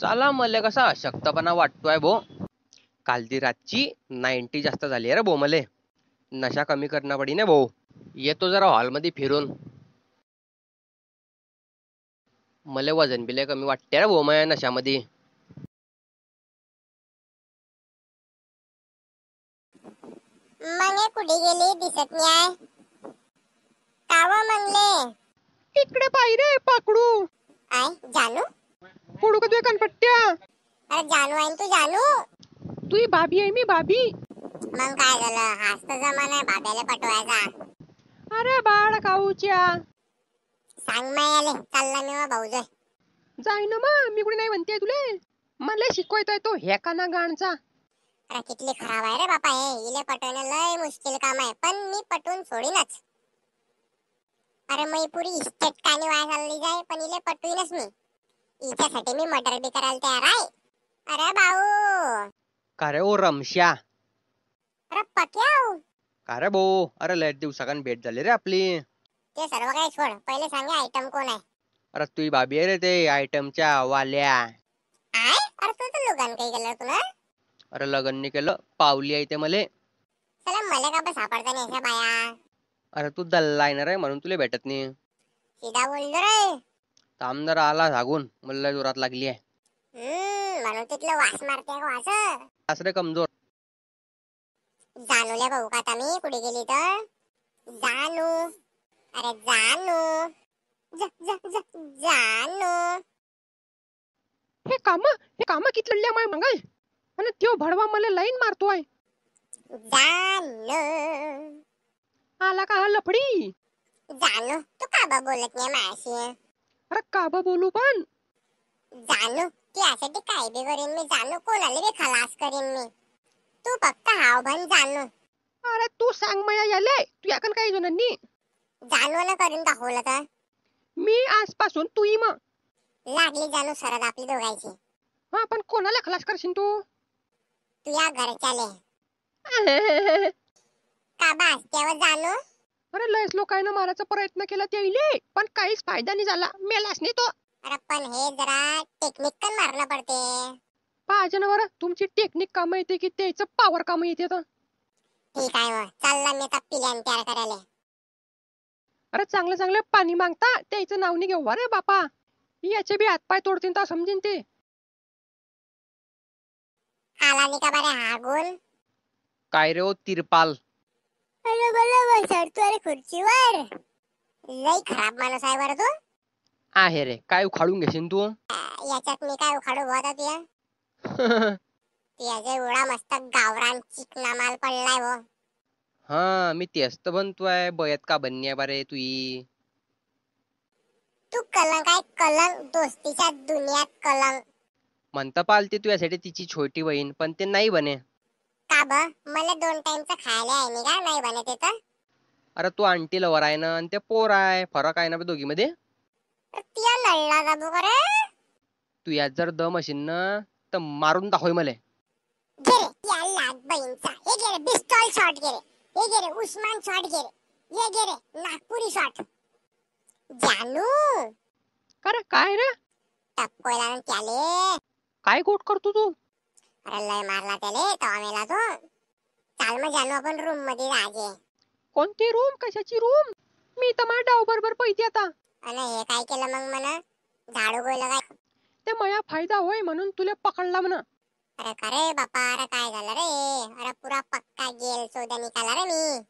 साला मले कसा अशक्तपणा वाटतोय भो. कालची रातची 90 जास्त झाली रे भो. मले नशा कमी करणं पडी ना भो. येतो जरा हॉलमध्ये फिरून. मले वजन बिले कमी वाटते रे भो माझ्या नशामध्ये. मने कुठे गेली दिसत नाही. काव मंगले इकडे पाय रे पाकडू. आय जानू. फोडू का तुझ्या कानपट्ट्या. अरे जानू आहे तू जानू. तुही भाभी आहे मी भाभी. मग काय झालं? हाच तर जमाना आहे बाब्याला पटवायचा. अरे बाळ काऊच्या. सांग मायाले चालला मी भाऊजय. जाय ना मग मी कुठे नाही म्हणते तुले. मला शिकवतोय तो हे काना गाणचा. अरे कितली खराब आहे रे बापा हे. इले पटवणं लय मुश्किल काम आहे पण मी पटवून सोडीनच. अरे मी पुरी इस्टेट कानी वाया चालली जाय पण इले पटवीनच मी. हिच्यासाठी मी मर्डर बी करायला तयार आहे. अरे भाऊ. का रे ओ रमश्या. अरे पक्याव. का रे भो. अरे लय दिवसाकान भेट झाली रे आपली. ते सर्व काही सोड पहिले सांगे आयटम कोण आहे. अरे तुही भाभी आहे रे ते आयटमच्या वाल्या. आय अरे तू तर लुगान काही केलं तुला. अरे लग्न नाही केलं पावली आहे ते मले. चला मला का बस सापडता नाही अशा बाया. अरे तू दल्ला येणार आहे म्हणून तुला भेटत नाही. सीधा बोललो रे. तामदार आला झागून मला लय जोरात लागली आहे. म्हणून तिथलं वास मारते वास. असं रे कमजोर. जानूल्या भाऊ का आता मी कुठे गेली तर. जानू. अरे जानू. जानू. हे काम किती माय मंगल. आणि त्यो भडवा मला लाईन मारतोय. जानू. आला का हा लफडी. जानू तू का बा बोलत नाही माझ्याशी. अरे का बा बोलू पण. जानू त्यासाठी काय बी करीन मी. जानू कोणाला बी खलास करीन मी. तू फक्त हाव भन जानू. अरे तू सांग माया याले तू याकन काही जणांनी. जानूला करून दाखवलं तर. मी आजपासून तू मग. लागली जानू सरद आपली दोघांची. हा पण कोणाला खलास करशील तू. तुझ्या घरच्याले. का बा त्यावर जानू. अरे लयच लोकांना मारायचा प्रयत्न केला त्याइले पण काहीच फायदा नाही झाला. मेलाच नाही तो. अरे पण हे जरा टेक्निक पण मारणं पडते. पाहिजे बरं तुमची टेक्निक काम येते की त्याचं पॉवर काम येते तर. ठीक आहे मग चालला मी आता प्लॅन तयार करायला. अरे चांगलं पाणी मागता त्याचं नाव नाही घेऊ रे बापा. याचे बी हातपाय तोडतील तर समजेन ते. आला नाही का बरे हागून. काय रे ओ तिरपाल. अरे बोला बसतो अरे खुर्चीवर. लई खराब माणूस आहे बरं तू. आहे रे काय उखाडून घेशील तू. याच्यात मी काय उखाडू होता तुया. तुझ्या एवढा मस्त गावरान चिकना माल पडलाय वो. हा मी तेच तर बनतोय बयत का बनण्या बारे तुई. तू कलंक आहे कलंक. दोस्तीच्या दुनियात कलंक. म्हणता पालते तू यासाठी तिची छोटी बहीण पण ते नाही बने. का ब मला 2 टाइमचं खायला आहे नाही का नाही बनत येतं. अरे तू आंटी लवर आहे ना आणि ते पोर आहे. फरक आहे ना दोघी मध्ये. तिया नळला जाबू करे. तू यात जर दम असेल ना तर मारून दाखव मले. घे रे या लाग बहीणचा. हे घे रे पिस्टॉल शॉट घे रे. हे घे रे उस्मान शॉट घे रे. हे घे रे नागपुरी शॉट. जानू. अरे काय रे. टपकोयला त्याले. काय गोट करतो तू. अरे लय मारला त्याले तवा मेला तो. चाल मग जानू आपण रूम मध्ये राजे. कोणती रूम कशाची रूम. मी तर माझ्या डाव बरोबर पैसे आता. अरे हे काय केलं मग म्हणा. झाडू गोयला काय. ते माया फायदा होय म्हणून तुला पकडला म्हणा. अरे खरे बापा अरे काय झालं रे. अरे पुरा पक्का गेल सोदा निकाला रे मी.